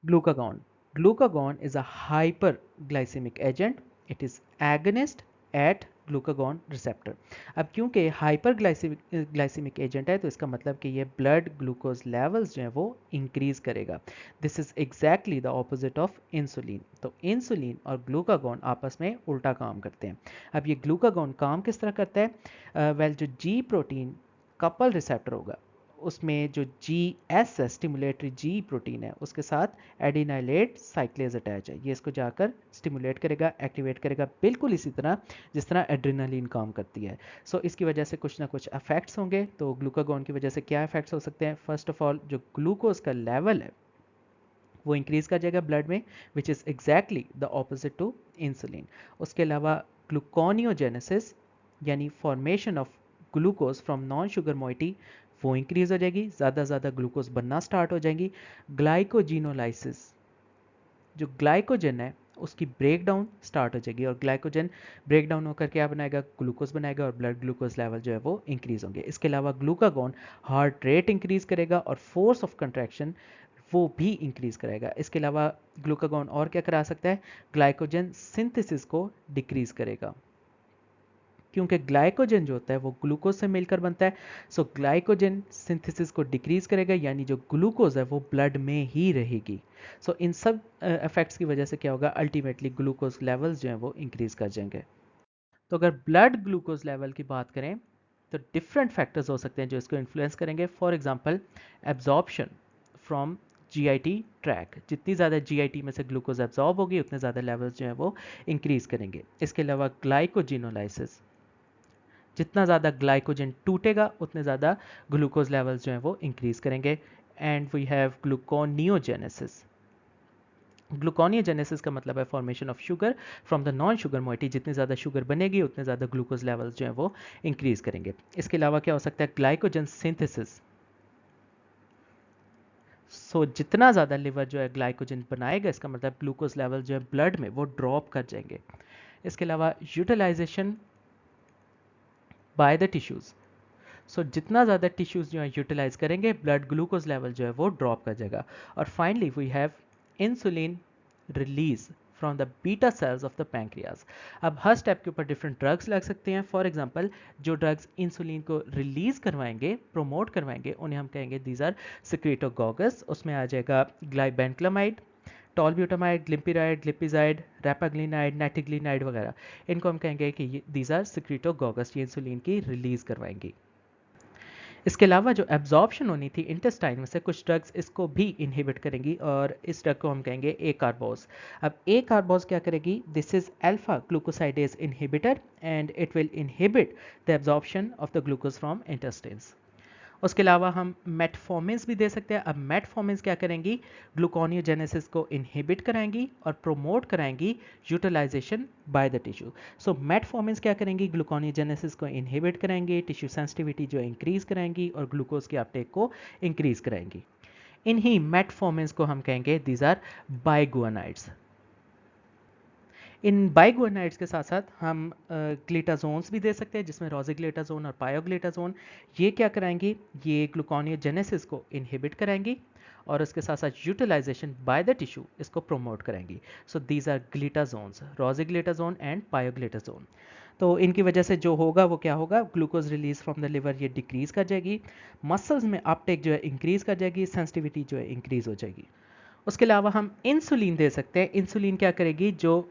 Glucagon. Glucagon is a hyperglycemic agent. It is agonist at glucagon receptor. अब क्योंकि hyper glycaemic agent है तो इसका मतलब कि ये ब्लड ग्लूकोज लेवल्स जो है वो इंक्रीज करेगा. This is exactly the opposite of insulin. तो इंसुलिन और ग्लूकागॉन आपस में उल्टा काम करते हैं. अब ये ग्लूकागॉन काम किस तरह करता है? वेल जो जी प्रोटीन कपल रिसेप्टर होगा उसमें जो जी एस स्टिमुलेटरी जी प्रोटीन है उसके साथ एडिनाइलेट साइक्लेज अटैच है. ये इसको जाकर स्टिमुलेट करेगा, एक्टिवेट करेगा, बिल्कुल इसी तरह जिस तरह एड्रेनालिन काम करती है. सो इसकी वजह से कुछ ना कुछ इफेक्ट्स होंगे. तो ग्लूकागॉन की वजह से क्या इफेक्ट्स हो सकते हैं? फर्स्ट ऑफ ऑल जो ग्लूकोज का लेवल है वो इंक्रीज कर जाएगा ब्लड में, which is exactly the opposite to insulin. उसके अलावा ग्लूकोनियोजेनेसिस यानी formation of glucose from non sugar moiety वो इंक्रीज हो जाएगी, ज़्यादा ग्लूकोज बनना स्टार्ट हो जाएंगी. ग्लाइकोजिनोलाइसिस, जो ग्लाइकोजन है उसकी ब्रेक डाउन स्टार्ट हो जाएगी और ग्लाइकोजन ब्रेक डाउन होकर क्या बनाएगा? ग्लूकोज बनाएगा और ब्लड ग्लूकोज लेवल जो है वो इंक्रीज होंगे. इसके अलावा ग्लूकागॉन हार्ट रेट इंक्रीज करेगा और फोर्स ऑफ कंट्रैक्शन वो भी इंक्रीज करेगा. इसके अलावा ग्लूकागॉन और क्या करा सकता है? ग्लाइकोजन सिंथेसिस को डिक्रीज करेगा, क्योंकि ग्लाइकोजन जो होता है वो ग्लूकोज से मिलकर बनता है. सो ग्लाइकोजन सिंथेसिस को डिक्रीज करेगा, यानी जो ग्लूकोज है वो ब्लड में ही रहेगी. सो इन सब इफेक्ट्स की वजह से क्या होगा? अल्टीमेटली ग्लूकोज लेवल्स जो हैं वो इंक्रीज कर जाएंगे. तो अगर ब्लड ग्लूकोज लेवल की बात करें तो डिफरेंट फैक्टर्स हो सकते हैं जो इसको इन्फ्लुएंस करेंगे. For example absorption from GIT tract. जितनी ज़्यादा जीआईटी में से ग्लूकोज एब्जॉर्ब होगी उतने ज़्यादा लेवल्स जो है वो इंक्रीज करेंगे. इसके अलावा ग्लाइकोजिनोलाइसिस, जितना ज़्यादा ग्लाइकोजन टूटेगा उतने ज़्यादा ग्लूकोज लेवल्स जो हैं वो इंक्रीज करेंगे. And we have gluconeogenesis. Gluconeogenesis का मतलब है formation of sugar from the non sugar moiety. जितनी ज़्यादा शुगर बनेगी उतने ज़्यादा ग्लूकोज लेवल्स जो है वो इंक्रीज करेंगे. इसके अलावा क्या हो सकता है? Glycogen synthesis. सो जितना ज़्यादा लिवर जो है ग्लाइकोजन बनाएगा इसका मतलब ग्लूकोज लेवल जो है ब्लड में वो ड्रॉप कर जाएंगे. इसके अलावा यूटिलाइजेशन बाय द टिश्यूज़. सो जितना ज़्यादा टिश्यूज़ जो है यूटिलाइज करेंगे ब्लड ग्लूकोज लेवल जो है वो ड्रॉप कर जाएगा. और finally we have insulin release from the beta cells of the pancreas. अब हर स्टेप के ऊपर डिफरेंट ड्रग्स लग सकते हैं. फॉर एग्जांपल जो ड्रग्स इंसुलिन को रिलीज करवाएंगे, प्रोमोट करवाएंगे, उन्हें हम कहेंगे दीज आर सिक्रेटोगॉगस. उसमें आ जाएगा ग्लाइबेनक्लामाइड, टॉलब्यूटामाइड, ग्लिम्पिराइड, ग्लिपिजाइड, रैपाग्लिनाइड, नाइट्रिग्लिनाइड वगैरह. इनको हम कहेंगे कि दीज आर सिक्रेटोगॉगस, ये इंसुलिन की रिलीज करवाएंगी. इसके अलावा जो एब्जॉर्प्शन होनी थी इंटेस्टाइन में से कुछ ड्रग्स इसको भी इनहिबिट करेंगी और इस ड्रग को हम कहेंगे ए कार्बोज. अब ए कार्बोज क्या करेगी? This is alpha glucosidase inhibitor and it will inhibit the absorption of the glucose from intestines. उसके अलावा हम मेटफॉर्मिन्स भी दे सकते हैं. अब मेटफॉर्मिन्स क्या करेंगी? ग्लूकोनियोजेनेसिस को इनहिबिट कराएंगी और प्रोमोट कराएंगी utilisation by the tissue. So metformins क्या करेंगी? ग्लूकोनियोजेनेसिस को इनहिबिट कराएंगे, टिश्यू सेंसिटिविटी जो इंक्रीज कराएंगी और ग्लूकोज के अपटेक को इंक्रीज कराएंगी. इन्हीं मेटफॉर्मिन्स को हम कहेंगे दीज आर बाइगुआनाइड्स. इन बाइगुआनाइड्स के साथ साथ हम ग्लिटाजोन्स भी दे सकते हैं, जिसमें रोजिग्लिटाजोन और पायोग्लिटाजोन. ये क्या कराएंगी? ये ग्लूकोनियोजेनेसिस को इनहिबिट कराएंगी और उसके साथ साथ यूटिलाइजेशन बाय द टिश्यू इसको प्रोमोट कराएंगी. So these are glitazones, rosiglitazone and pioglitazone. तो इनकी वजह से जो होगा वो क्या होगा? Glucose release from the liver ये डिक्रीज कर जाएगी, मसल्स में अपटेक जो है इंक्रीज कर जाएगी, सेंसिटिविटी जो है इंक्रीज हो जाएगी. उसके अलावा हम इंसुलिन दे सकते हैं. इंसुलिन क्या करेगी? जो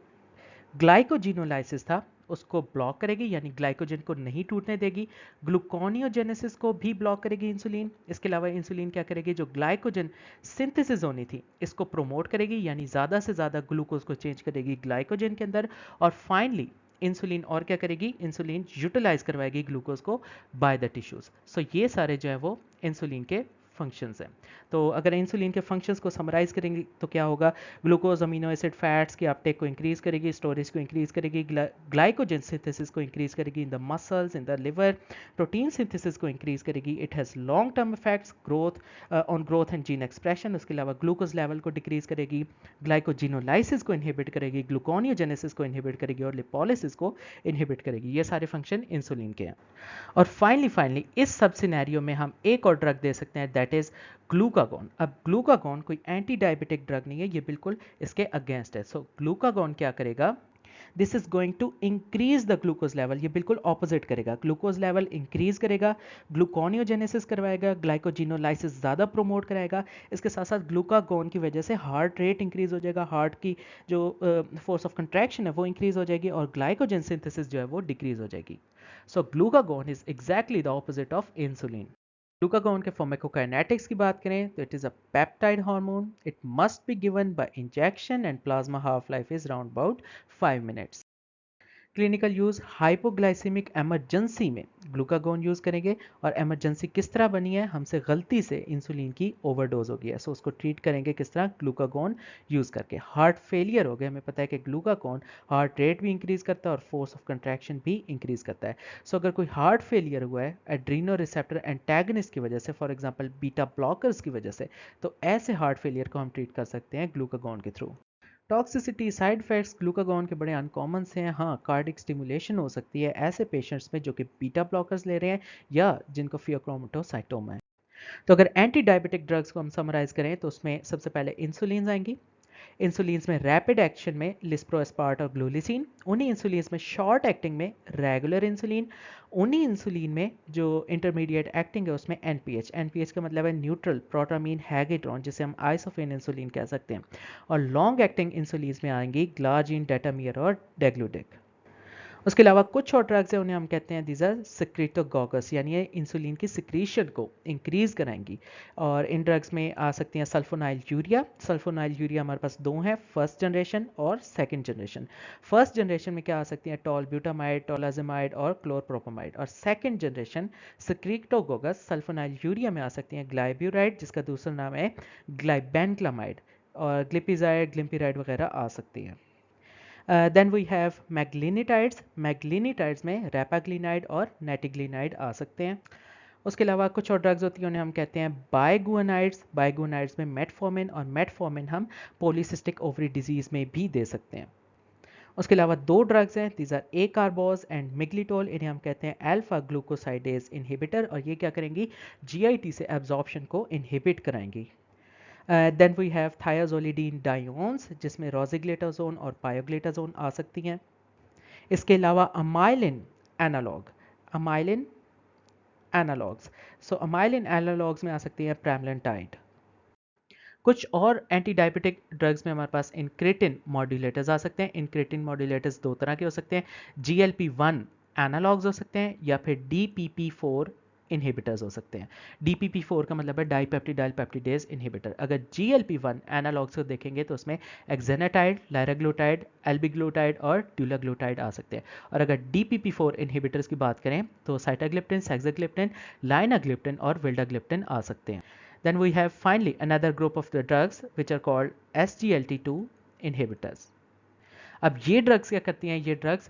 ग्लाइकोजिनोलाइसिस था उसको ब्लॉक करेगी, यानी ग्लाइकोजन को नहीं टूटने देगी. ग्लूकोनियोजेनेसिस को भी ब्लॉक करेगी इंसुलिन. इसके अलावा इंसुलिन क्या करेगी? जो ग्लाइकोजन सिंथेसिस होनी थी इसको प्रोमोट करेगी, यानी ज़्यादा से ज़्यादा ग्लूकोज को चेंज करेगी ग्लाइकोजन के अंदर. और फाइनली इंसुलिन और क्या करेगी? इंसुलिन यूटिलाइज करवाएगी ग्लूकोज को बाय द टिश्यूज. सो ये सारे जो है वो इंसुलिन के फंक्शंस हैं. तो अगर इंसुलिन के फंक्शंस को समराइज करेंगे तो क्या होगा? ग्लूकोज अमीनो एसिड फैट्स की अपटेक को इंक्रीज करेगी, स्टोरेज को इंक्रीज करेगी, ग्लाइकोजन सिंथेसिस को इंक्रीज करेगी in the muscles, in the liver, protein synthesis को इंक्रीज करेगी. It has long term effects growth on growth and gene expression. उसके अलावा ग्लूकोज लेवल को डिक्रीज करेगी, ग्लाइकोजिनोलाइसिस को इनहिबिट करेगी, ग्लूकोनियोजेनेसिस को इनहिबिट करेगी और लिपोलिसिस को इनहिबिट करेगी. ये सारे फंक्शन इंसुलिन के हैं. और फाइनली इस सब सिनेरियो में हम एक और ड्रग दे सकते हैं, दैट दैट इज ग्लूकागॉन। अब ग्लूकागॉन कोई एंटी डायबिटिक ड्रग नहीं है, ये बिल्कुल इसके अगेंस्ट है। सो ग्लूकागॉन क्या करेगा, this is going to increase the glucose level, ये बिल्कुल ऑपोजिट करेगा, ग्लूकोज लेवल इंक्रीज करेगा, ग्लूकोनियोजेनेसिस करवाएगा, ग्लाइकोजिनोलाइसिस ज़्यादा प्रोमोट कराएगा। इसके साथ साथ ग्लूकागॉन की वजह से हार्ट रेट इंक्रीज हो जाएगा, हार्ट की जो फोर्स ऑफ कंट्रैक्शन है वो इंक्रीज हो जाएगी और ग्लाइकोजन सिंथेसिस जो है वो डिक्रीज हो जाएगी। So glucagon is exactly the opposite of insulin. Glucagon के फार्माकोकाइनेटिक्स की बात करें तो it is a peptide hormone, it must be given by injection and plasma half life is round about 5 minutes. Clinical use hypoglycaemic emergency में glucagon use करेंगे। और emergency किस तरह बनी है, हमसे गलती से इंसुलिन की ओवरडोज हो गई है, सो उसको ट्रीट करेंगे किस तरह, ग्लूकागॉन यूज़ करके। हार्ट फेलियर हो गया, हमें पता है कि ग्लूकागॉन हार्ट रेट भी इंक्रीज़ करता है और फोर्स ऑफ कंट्रैक्शन भी इंक्रीज़ करता है। सो अगर कोई हार्ट फेलियर हुआ है एड्रीनो रिसेप्टर एंटेगनिस्ट की वजह से, फॉर एग्जाम्पल बीटा ब्लॉकर्स की वजह से, तो ऐसे हार्ट फेलियर को हम ट्रीट कर सकते हैं ग्लूकागॉन के through. Toxicity side effects glucagon के बड़े अनकॉमन से हैं। हाँ, कार्डिक स्टिमुलेशन हो सकती है ऐसे पेशेंट्स में जो कि बीटा ब्लॉकर्स ले रहे हैं या जिनको फियोक्रोमोटोसाइटोमा है। तो अगर एंटी डायबिटिक ड्रग्स को हम समराइज करें तो उसमें सबसे पहले इंसुलिन आएंगी। इंसुलिन्स में रैपिड एक्शन में लिस्प्रोस्पार्ट और ग्लूलिसिन, उन्हीं इंसुलिन्स में शॉर्ट एक्टिंग में रेगुलर इंसुलिन, उन्हीं इंसुलिन में जो इंटरमीडिएट एक्टिंग है उसमें एनपीएच। एनपीएच का मतलब है न्यूट्रल प्रोटामीन हैगिड्रॉन, जिसे हम आइसोफेन इंसुलिन कह सकते हैं। और लॉन्ग एक्टिंग इंसुलिन्स में आएंगी ग्लाजीन, डेटामियर और डेग्लूडिक। उसके अलावा कुछ और ड्रग्स हैं, उन्हें हम कहते हैं दीज आर सिक्रेटोगॉगस, यानी ये इंसुलिन की सिक्रीशन को इंक्रीज कराएंगी। और इन ड्रग्स में आ सकती हैं सल्फोनाइल यूरिया। सल्फोनाइल यूरिया हमारे पास दो हैं, फर्स्ट जनरेशन और सेकंड जनरेशन। फर्स्ट जनरेशन में क्या आ सकती हैं, टॉलब्यूटामाइड, टोलाजेमाइड और क्लोरप्रोपामाइड। और सेकंड जनरेशन सिक्रेटोगॉगस सल्फोनाइल यूरिया में आ सकती हैं ग्लाइब्यूराइड, जिसका दूसरा नाम है ग्लाइबेनक्लामाइड, और ग्लिपिजाइड, ग्लिम्पिराइड वगैरह आ सकती हैं। Then we have meglitinides. Meglitinides में रैपाग्लिनाइड और नेटिग्लिनाइड आ सकते हैं। उसके अलावा कुछ और ड्रग्स होती हैं, उन्हें हम कहते हैं बायगुआनाइड्स। बायगुआनाइड्स में मेटफॉर्मिन, और मेटफॉर्मिन हम पॉलीसिस्टिक ओवरी डिजीज में भी दे सकते हैं। उसके अलावा दो ड्रग्स हैं, these are acarbose and miglitol, इन्हें हम कहते हैं अल्फा ग्लूकोसाइडेज इनहिबिटर, और ये क्या करेंगी, जीआईटी से एब्जॉर्प्शन को इनहिबिट कराएंगी। देन वी हैव थायाजोलिडीन डायोन्स, जिसमें रोजिग्लेटाजोन और पायोग्लेटाजोन आ सकती हैं। इसके अलावा अमाइलिन एनालॉग, अमाइलिन एनालॉग्स, सो अमाइलिन एनालॉग्स में आ सकती है प्रेमलेंटाइड। कुछ और एंटी डायबिटिक ड्रग्स में हमारे पास इनक्रेटिन मॉड्यूलेटर्स आ सकते हैं। इनक्रेटिन मॉड्यूलेटर्स दो तरह के हो सकते हैं, जीएलपी-1 एनालॉग्स हो सकते हैं या फिर डीपीपी-4 इनहिबिटर्स हो सकते हैं। डीपीपी-4 का मतलब है डाइपेप्टिडाइल पेप्टिडेज इनहिबिटर। अगर जीएलपी-1 एनालॉग्स को देखेंगे तो उसमें एक्जेनाटाइड, लायराग्लूटाइड, एल्बिग्लूटाइड और ड्यूलाग्लूटाइड आ सकते हैं। और अगर डीपीपी-4 इनहिबिटर्स की बात करें तो साइटाग्लिप्टिन, सेक्साग्लिप्टिन, लाइनाग्लिप्टिन और विल्डाग्लिप्टिन आ सकते हैं। Then we have finally another group of the drugs which are called SGLT2 inhibitors. अब ये ड्रग्स क्या करती हैं, ये ड्रग्स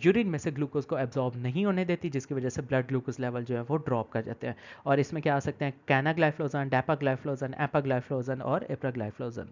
यूरिन में से ग्लूकोज को एब्जॉर्ब नहीं होने देती, जिसकी वजह से ब्लड ग्लूकोज लेवल जो है वो ड्रॉप कर जाते हैं। और इसमें क्या आ सकते हैं, कैनाग्लाइफ्लोजन, डैपाग्लाइफ्लोजन, एपाग्लाइफ्लोजन और एप्राग्लाइफ्लोजन।